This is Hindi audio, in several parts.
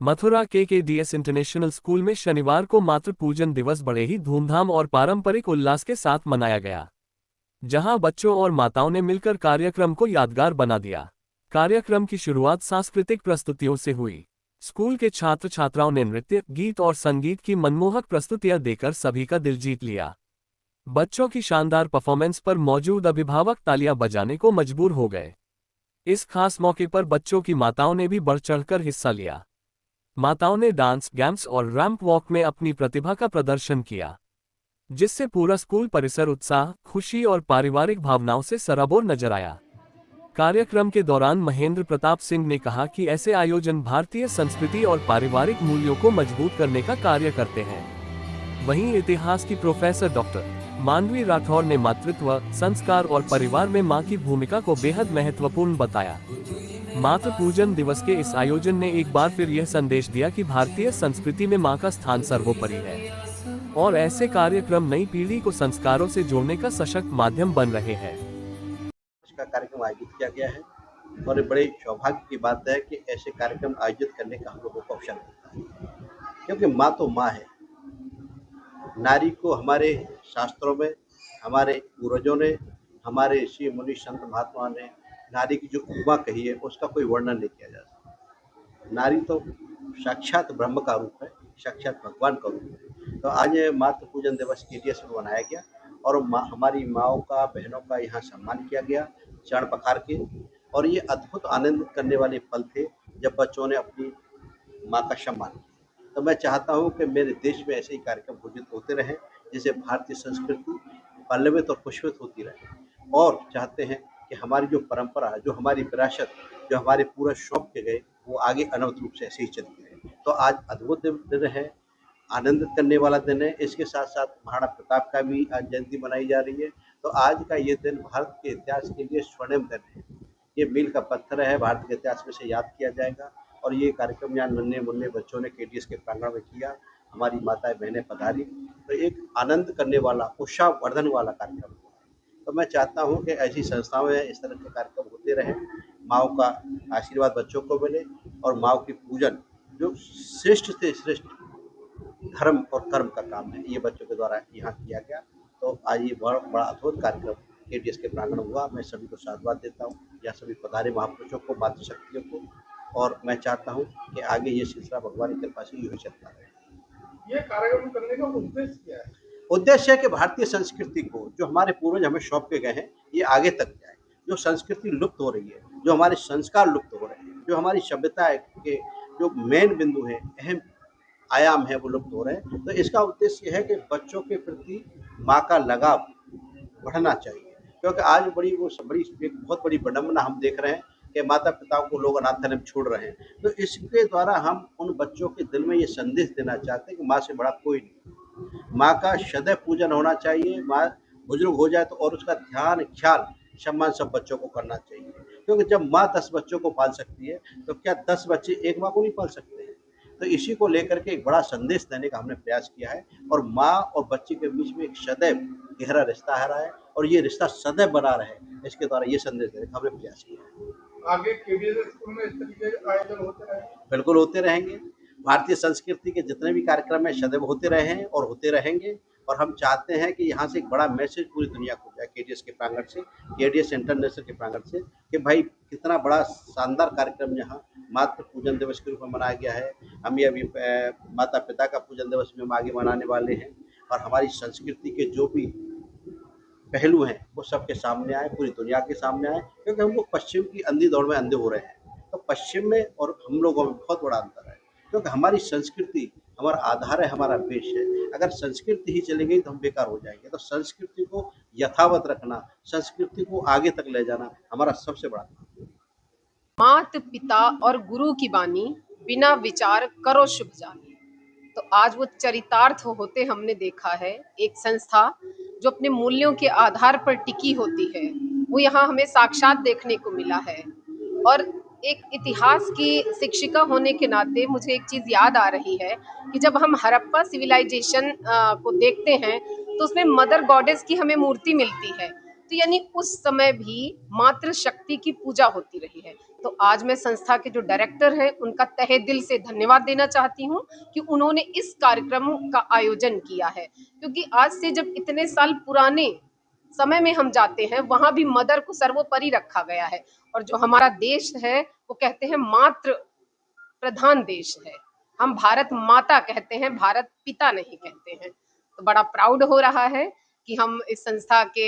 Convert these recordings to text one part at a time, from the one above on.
मथुरा के DS इंटरनेशनल स्कूल में शनिवार को मातृ पूजन दिवस बड़े ही धूमधाम और पारंपरिक उल्लास के साथ मनाया गया, जहां बच्चों और माताओं ने मिलकर कार्यक्रम को यादगार बना दिया। कार्यक्रम की शुरुआत सांस्कृतिक प्रस्तुतियों से हुई। स्कूल के छात्र छात्राओं ने नृत्य, गीत और संगीत की मनमोहक प्रस्तुतियां देकर सभी का दिल जीत लिया। बच्चों की शानदार परफॉर्मेंस पर मौजूद अभिभावक तालियां बजाने को मजबूर हो गए। इस खास मौके पर बच्चों की माताओं ने भी बढ़ चढ़कर हिस्सा लिया। माताओं ने डांस, गेम्स और रैंप वॉक में अपनी प्रतिभा का प्रदर्शन किया, जिससे पूरा स्कूल परिसर उत्साह, खुशी और पारिवारिक भावनाओं से सराबोर नजर आया। कार्यक्रम के दौरान महेंद्र प्रताप सिंह ने कहा कि ऐसे आयोजन भारतीय संस्कृति और पारिवारिक मूल्यों को मजबूत करने का कार्य करते हैं। वहीं इतिहास की प्रोफेसर डॉक्टर मानवी राठौर ने मातृत्व, संस्कार और परिवार में मां की भूमिका को बेहद महत्वपूर्ण बताया। मातृ पूजन दिवस के इस आयोजन ने एक बार फिर यह संदेश दिया कि भारतीय संस्कृति में मां का स्थान सर्वोपरि है और ऐसे कार्यक्रम नई पीढ़ी को संस्कारों से जोड़ने का सशक्त माध्यम बन रहे हैं। का कार्यक्रम आयोजित किया गया है और बड़े सौभाग्य की बात है कि ऐसे कार्यक्रम आयोजित करने का हम लोगों को अवसर मिलता है, क्योंकि माँ तो माँ है। नारी को हमारे शास्त्रों में, हमारे पूर्वजों ने, हमारे ऋषि मुनि संत महात्मा ने नारी की जो उपमा कही है उसका कोई वर्णन नहीं किया जा सकता। नारी तो साक्षात ब्रह्म का रूप है, साक्षात भगवान का रूप है। तो आज मातृ पूजन दिवस KDS में मनाया गया और हमारी माँओं का, बहनों का यहाँ सम्मान किया गया चरण पखार के। और ये अद्भुत आनंद करने वाले पल थे जब बच्चों ने अपनी माँ का सम्मान किया। तो मैं चाहता हूँ कि मेरे देश में ऐसे ही कार्यक्रम आयोजित होते रहें, जिससे भारतीय संस्कृति पल्लवित और पुष्पित होती रहे। और चाहते हैं कि हमारी जो परंपरा, जो हमारी विरासत, जो हमारे पूर्वज सौंप के गए, वो आगे अनवरत रूप से ऐसे ही चलती रहे। तो आज अद्भुत दिन है, आनंदित करने वाला दिन है। इसके साथ साथ महाराणा प्रताप का भी आज जयंती मनाई जा रही है। तो आज का ये दिन भारत के इतिहास के लिए स्वर्णिम दिन है। ये मील का पत्थर है, भारत के इतिहास में से याद किया जाएगा। और ये कार्यक्रम यहाँ नन्हे मुन्ने बच्चों ने KDS के प्रांगण में किया, हमारी माताएं बहनें पधारी, तो एक आनंद करने वाला, उत्साह वर्धन वाला कार्यक्रम हुआ। तो मैं चाहता हूँ कि ऐसी संस्थाओं में इस तरह के कार्यक्रम होते रहें, माँओं का आशीर्वाद बच्चों को मिले और माँओं की पूजन, जो श्रेष्ठ से श्रेष्ठ धर्म और कर्म का काम है, ये बच्चों के द्वारा यहाँ किया गया। तो आज ये बड़ा अद्भुत कार्यक्रम KDS के प्रांगण हुआ। मैं सभी को साधुवाद देता हूँ, या सभी पधारे महापुरुषों को, मातृशक्तियों को, और मैं चाहता हूँ कि आगे ये सिलसिला भगवान की कृपा से यूँ चलता रहे। ये कार्यक्रम करने का उद्देश्य क्या है? उद्देश्य है कि भारतीय संस्कृति को, जो हमारे पूर्वज हमें सौंप के गए हैं, ये आगे तक जाए। जो संस्कृति लुप्त हो रही है, जो हमारे संस्कार लुप्त हो रहे हैं, जो हमारी सभ्यता के जो मेन बिंदु है, अहम आयाम है, वो लुप्त हो रहे हैं। तो इसका उद्देश्य है कि बच्चों के प्रति माँ का लगाव बढ़ना चाहिए, क्योंकि आज एक बहुत बड़ी विडंबना हम देख रहे हैं कि माता पिताओं को लोग अनाथालय में छोड़ रहे हैं। तो इसके द्वारा हम उन बच्चों के दिल में ये संदेश देना चाहते हैं कि माँ से बड़ा कोई नहीं। माँ का सदैव पूजन होना चाहिए। माँ बुजुर्ग हो जाए तो और उसका ध्यान, ख्याल, सम्मान सब बच्चों को करना चाहिए, क्योंकि जब माँ 10 बच्चों को पाल सकती है, तो क्या 10 बच्चे एक माँ को नहीं पाल सकते हैं? तो इसी को लेकर के एक बड़ा संदेश देने का हमने प्रयास किया है। और माँ और बच्चे के बीच में एक सदैव गहरा रिश्ता है रहा है, और ये रिश्ता सदैव बना रहे, इसके द्वारा ये संदेश देने का हमने प्रयास किया है। आगे KDS स्कूल में इस तरीके के आयोजन होते रहेंगे? बिल्कुल होते रहेंगे। भारतीय संस्कृति के जितने भी कार्यक्रम हैं सदैव होते रहे हैं और होते रहेंगे। और हम चाहते हैं कि यहाँ से एक बड़ा मैसेज पूरी दुनिया को जाए, KDS के प्रांगण से, KDS इंटरनेशनल के प्रांगण से, कि भाई कितना बड़ा शानदार कार्यक्रम यहाँ मातृ पूजन दिवस के रूप में मनाया गया है। हम ये अभी माता पिता का पूजन दिवस में हम आगे मनाने वाले हैं। और हमारी संस्कृति के जो भी पहलू हैं वो सबके सामने आए, पूरी दुनिया के सामने आए, क्योंकि हम लोग पश्चिम की अंधी दौड़ में अंधे हो रहे हैं। तो पश्चिम में और हम लोगों में बहुत बड़ा अंतर है, क्योंकि हमारी संस्कृति हमारा आधार है, हमारा बेस है। अगर संस्कृति ही चली गई तो हम बेकार हो जाएंगे। तो संस्कृति को यथावत रखना, संस्कृति को आगे तक ले जाना हमारा सबसे बड़ा काम है। मात पिता और गुरु की बानी, बिना विचार करो शुभ जानी। तो आज वो चरितार्थ होते हमने देखा है। एक संस्था जो अपने मूल्यों के आधार पर टिकी होती है, वो यहाँ हमें साक्षात देखने को मिला है। और एक इतिहास की शिक्षिका होने के नाते मुझे एक चीज़ याद आ रही है कि जब हम हड़प्पा सिविलाइजेशन को देखते हैं तो उसमें मदर गॉडेस की हमें मूर्ति मिलती है। तो यानी उस समय भी मातृशक्ति की पूजा होती रही है। तो आज मैं संस्था के जो डायरेक्टर हैं उनका तहे दिल से धन्यवाद देना चाहती हूँ कि उन्होंने इस कार्यक्रम का आयोजन किया है, क्योंकि आज से जब इतने साल पुराने समय में हम जाते हैं वहां भी मदर को सर्वोपरि रखा गया है। और जो हमारा देश है वो कहते हैं मातृ प्रधान देश है, हम भारत माता कहते हैं, भारत पिता नहीं कहते हैं। तो बड़ा प्राउड हो रहा है कि हम इस संस्था के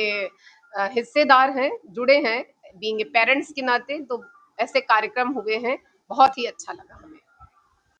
हिस्सेदार हैं, जुड़े हैं, बीइंग ए पेरेंट्स के नाते। तो ऐसे कार्यक्रम हुए हैं, बहुत ही अच्छा लगा।